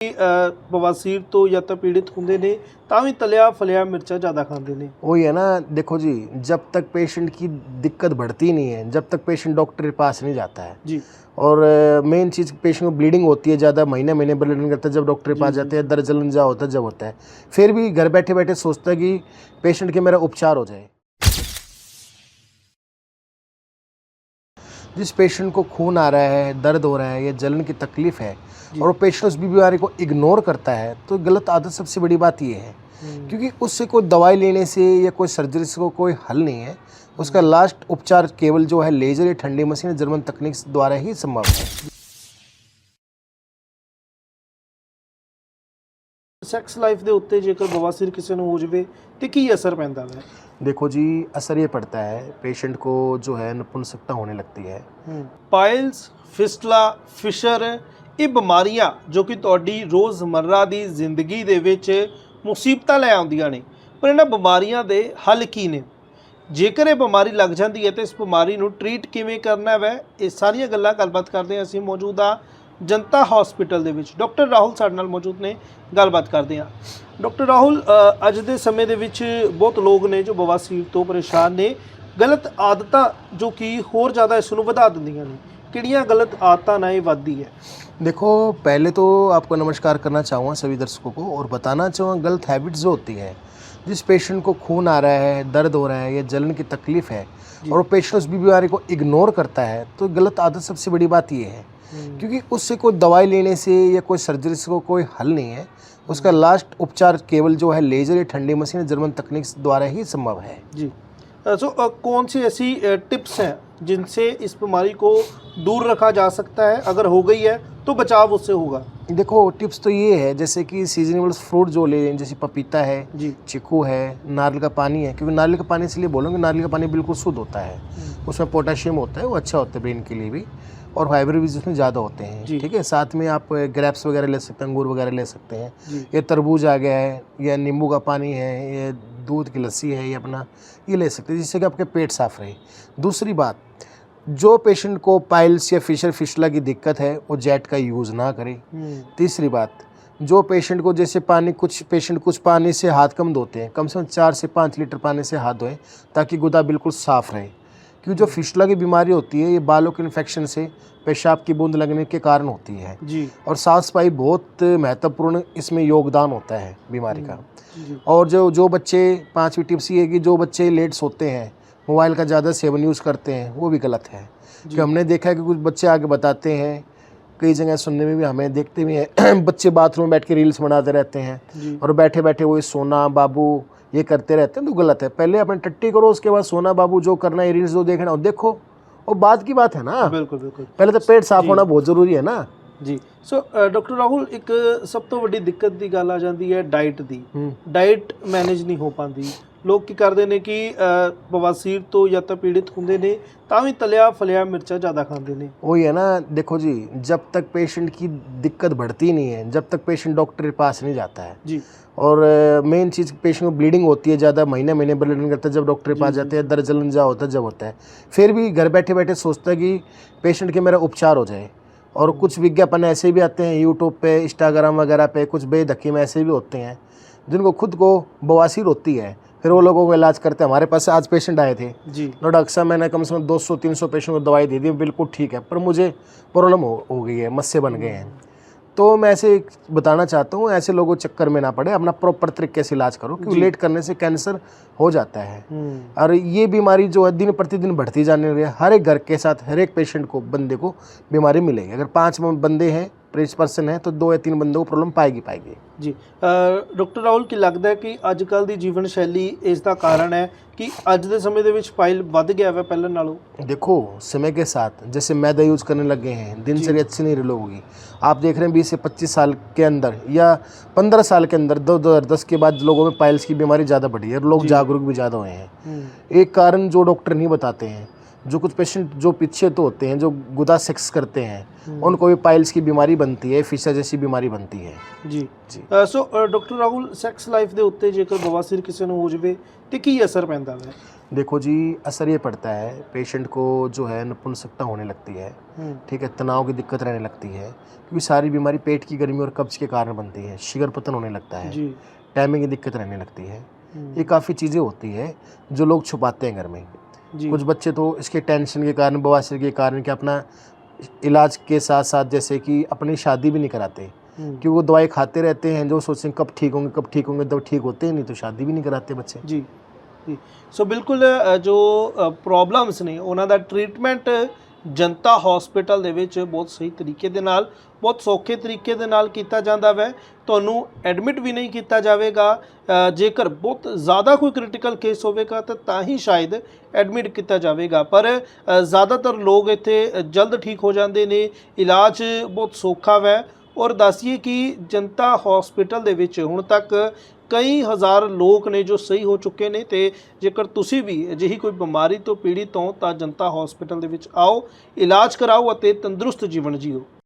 बवासीर तो या तो पीड़ित होंगे ने ਤਾਂ ਵੀ तलिया फलिया मिर्चा ज़्यादा खाते हैं। वही है ना, देखो जी, जब तक पेशेंट की दिक्कत बढ़ती नहीं है, जब तक पेशेंट डॉक्टर के पास नहीं जाता है जी और मेन चीज़ पेशेंट को ब्लीडिंग होती है ज़्यादा, महीने महीने ब्लीडिंग करता है, जब डॉक्टर के पास जाते हैं दर्द जलन जा होता है जब होता है, फिर भी घर बैठे बैठे सोचता है कि पेशेंट के मेरा उपचार हो जाए। जिस पेशेंट को खून आ रहा है, दर्द हो रहा है या जलन की तकलीफ़ है और वो पेशेंट उस बीमारी को इग्नोर करता है, तो गलत आदत सबसे बड़ी बात ये है, क्योंकि उससे कोई दवाई लेने से या कोई सर्जरी से कोई हल नहीं है। उसका लास्ट उपचार केवल जो है लेज़र या ठंडी मशीन जर्मन तकनीक द्वारा ही संभव है। सैक्स लाइफ के उत्ते जेकर बवासीर किसी को हो जाए तो की असर पैंदा है? देखो जी, असर ये पड़ता है, पेशेंट को जो है नपुंसकता होने लगती है। पाइल्स, फिस्टला, फिशर ये बीमारियां जो कि तुहाडी रोज़मर्रा की जिंदगी दे विच मुसीबतां लै आउंदियां ने, पर इन्हां बीमारियां दे हल की ने? जेकर ये बीमारी लग जाती है तो इस बीमारी नूं ट्रीट किवें करना है, ये सारियां गल्लां गलबात करदे हां। असीं मौजूद आ जनता हॉस्पिटल दे विच। डॉक्टर राहुल साडे नाल मौजूद ने, गलबात करते हैं। डॉक्टर राहुल, अज दे समय दे विच बहुत लोग ने जो बवासीर तो परेशान ने, गलत आदतां जो कि होर ज़्यादा इस नूं वधा दिंदियां ने, किहड़ियां गलत आदतां नाल ये वधदी है? देखो, पहले तो आपको नमस्कार करना चाहूँगा सभी दर्शकों को और बताना चाहूँगा गलत हैबिट्स जो होती है, जिस पेशेंट को खून आ रहा है, दर्द हो रहा है या जलन की तकलीफ़ है और वो पेशेंट उस बीमारी को इग्नोर करता है, तो गलत आदत सबसे बड़ी बात ये है, क्योंकि उससे कोई दवाई लेने से या कोई सर्जरी से कोई हल नहीं है। उसका लास्ट उपचार केवल जो है लेज़र या ठंडी मशीन जर्मन तकनीक द्वारा ही संभव है। जी। कौन सी ऐसी टिप्स हैं जिनसे इस बीमारी को दूर रखा जा सकता है? अगर हो गई है तो बचाव उससे होगा? देखो, टिप्स तो ये है, जैसे कि सीजनेबल फ्रूट जो ले लें, जैसे पपीता है जी। चीकू है, नारियल का पानी है, क्योंकि नारियल का पानी इसलिए बोलूँगा, नारियल का पानी बिल्कुल शुद्ध होता है, उसमें पोटेशियम होता है, वो अच्छा होता है ब्रेन के लिए भी, और फाइबर भी उसमें ज़्यादा होते हैं। ठीक है, साथ में आप ग्रेप्स वगैरह ले सकते हैं, अंगूर वगैरह ले सकते हैं, ये तरबूज आ गया है, या नींबू का पानी है, ये दूध की लस्सी है, ये अपना ये ले सकते हैं, जिससे कि आपके पेट साफ रहे। दूसरी बात, जो पेशेंट को पाइल्स या फिशला की दिक्कत है वो जेट का यूज़ ना करे। तीसरी बात, जो पेशेंट को जैसे कुछ पेशेंट कुछ पानी से हाथ कम धोते हैं, कम से कम 4 से 5 लीटर पानी से हाथ धोएं ताकि गुदा बिल्कुल साफ़ रहे, क्योंकि जो फिशला की बीमारी होती है ये बालों के इन्फेक्शन से, पेशाब की बूंद लगने के कारण होती है जी। और साफ सफाई बहुत महत्वपूर्ण इसमें योगदान होता है बीमारी का। और जो बच्चे, 5वीं टिप्स ये है कि जो बच्चे लेट सोते हैं, मोबाइल का ज़्यादा सेवन यूज़ करते हैं, वो भी गलत है। कि हमने देखा है कि कुछ बच्चे आगे बताते हैं, कई जगह सुनने में भी हमें देखते भी हैं बच्चे बाथरूम में बैठ के रील्स बनाते रहते हैं और बैठे बैठे वो सोना बाबू ये करते रहते हैं, तो गलत है। पहले अपने टट्टी करो, उसके बाद सोना बाबू जो करना है, रील्स जो देखना हो देखो, और बाद की बात है ना। बिल्कुल बिल्कुल, पहले तो पेट साफ होना बहुत ज़रूरी है ना जी। डॉक्टर राहुल, एक सब तो वड्डी दिक्कत की गल आ जाती है डाइट की। डाइट मैनेज नहीं हो पाती, लोग की करते हैं कि बवासीर तो या तो पीड़ित होंगे ने ਤਾਂ ਵੀ तलिया फलिया मिर्चा ज़्यादा खाते हैं। वही है ना, देखो जी, जब तक पेशेंट की दिक्कत बढ़ती नहीं है, जब तक पेशेंट डॉक्टर के पास नहीं जाता है जी, और मेन चीज़ पेशेंट को ब्लीडिंग होती है ज़्यादा, महीने महीने ब्लीडिंग करता है, जब डॉक्टर के पास जाते हैं दर्द जलन जा होता है जब होता है, फिर भी घर बैठे बैठे सोचता है कि पेशेंट के मेरा उपचार हो जाए। और कुछ विज्ञापन ऐसे भी आते हैं यूट्यूब पे, इंस्टाग्राम वगैरह पे, कुछ बेधक्की में ऐसे भी होते हैं जिनको खुद को बवासीर होती है, फिर वो लोगों को इलाज करते हैं। हमारे पास आज पेशेंट आए थे जी, डॉक्टर साहब, मैंने कम से कम 200-300 पेशेंट को दवाई दे दी, बिल्कुल ठीक है, पर मुझे प्रॉब्लम हो गई है, मस्से बन गए हैं। तो मैं ऐसे बताना चाहता हूँ, ऐसे लोगों चक्कर में ना पड़े, अपना प्रॉपर तरीके से इलाज करो, क्योंकि लेट करने से कैंसर हो जाता है। और ये बीमारी जो है दिन प्रतिदिन बढ़ती जाने लगी है। हर एक घर के साथ हर एक पेशेंट को, बंदे को बीमारी मिलेगी। अगर 5 बंदे हैं, पर्सन है, तो 2 या 3 बंदों को प्रॉब्लम पाएगी जी। डॉक्टर राहुल, की लगता है कि अजकल की जीवन शैली इसका कारण है कि अज के समय के पाइल बढ़ गया है पहले नालों? देखो, समय के साथ जैसे मैदा यूज़ करने लग गए हैं, दिनचर्या अच्छी नहीं रही होगी। आप देख रहे हैं 20 से 25 साल के अंदर या 15 साल के अंदर 2010 के बाद लोगों में पाइल्स की बीमारी ज़्यादा बढ़ी है और लोग जागरूक भी ज़्यादा हुए हैं। एक कारण जो डॉक्टर नहीं बताते हैं, जो कुछ पेशेंट जो पीछे तो होते हैं, जो गुदा सेक्स करते हैं, उनको भी पाइल्स की बीमारी बनती है, फिशर जैसी बीमारी बनती है ਜੀ जी। So doctor Rahul sex life ਦੇ ਉੱਤੇ ਜੇਕਰ ਬਵਾਸੀਰ ਕਿਸੇ ਨੂੰ ਹੋ ਜਾਵੇ ਤੇ ਕੀ ਅਸਰ ਪੈਂਦਾ ਹੈ? देखो जी, असर ये पड़ता है, पेशेंट को जो है नपुंसकता होने लगती है, ठीक है, तनाव की दिक्कत रहने लगती है, क्योंकि सारी बीमारी पेट की गर्मी और कब्ज के कारण बनती है, शिगर पतन होने लगता है, जी टाइमिंग की दिक्कत रहने लगती है। ये काफ़ी चीज़ें होती है जो लोग छुपाते हैं घर में। जी कुछ बच्चे तो इसके टेंशन के कारण, बवासीर के कारण कि अपना इलाज के साथ साथ जैसे कि अपनी शादी भी नहीं कराते, कि वो दवाई खाते रहते हैं, जो सोचते हैं कब ठीक होंगे कब ठीक होंगे, जब ठीक होते हैं नहीं तो शादी भी नहीं कराते बच्चे। ਜੀ ਜੀ ਸੋ ਬਿਲਕੁਲ ਜੋ ਪ੍ਰੋਬਲਮਸ ਨੇ ਉਹਨਾਂ ਦਾ ਟ੍ਰੀਟਮੈਂਟ ਜਨਤਾ ਹਸਪੀਟਲ ਦੇ ਵਿੱਚ ਬਹੁਤ ਸਹੀ ਤਰੀਕੇ ਦੇ ਨਾਲ, ਬਹੁਤ ਸੌਖੇ ਤਰੀਕੇ ਦੇ ਨਾਲ ਕੀਤਾ ਜਾਂਦਾ ਵੈ। ਤੁਹਾਨੂੰ ਐਡਮਿਟ ਵੀ ਨਹੀਂ ਕੀਤਾ ਜਾਵੇਗਾ। ਜੇਕਰ ਬਹੁਤ ਜ਼ਿਆਦਾ ਕੋਈ ਕ੍ਰਿਟੀਕਲ ਕੇਸ ਹੋਵੇਗਾ ਤਾਂ ਹੀ ਸ਼ਾਇਦ ਐਡਮਿਟ ਕੀਤਾ ਜਾਵੇਗਾ, ਪਰ ਜ਼ਿਆਦਾਤਰ ਲੋਕ ਇੱਥੇ ਜਲਦ ਠੀਕ ਹੋ ਜਾਂਦੇ ਨੇ। ਇਲਾਜ ਬਹੁਤ ਸੌਖਾ ਵੈ। ਔਰ ਦੱਸੀਏ ਕਿ ਜਨਤਾ ਹਸਪੀਟਲ ਦੇ ਵਿੱਚ ਹੁਣ ਤੱਕ ਕਈ ਹਜ਼ਾਰ ਲੋਕ ਨੇ ਜੋ ਸਹੀ ਹੋ ਚੁੱਕੇ ਨੇ। ਤੇ ਜੇਕਰ ਤੁਸੀਂ ਵੀ ਅਜਿਹੀ ਕੋਈ ਬਿਮਾਰੀ ਤੋਂ ਪੀੜਿਤ ਹੋ ਤਾਂ ਜਨਤਾ ਹਸਪੀਟਲ ਦੇ ਵਿੱਚ ਆਓ, ਇਲਾਜ ਕਰਾਓ ਅਤੇ ਤੰਦਰੁਸਤ ਜੀਵਨ ਜੀਓ।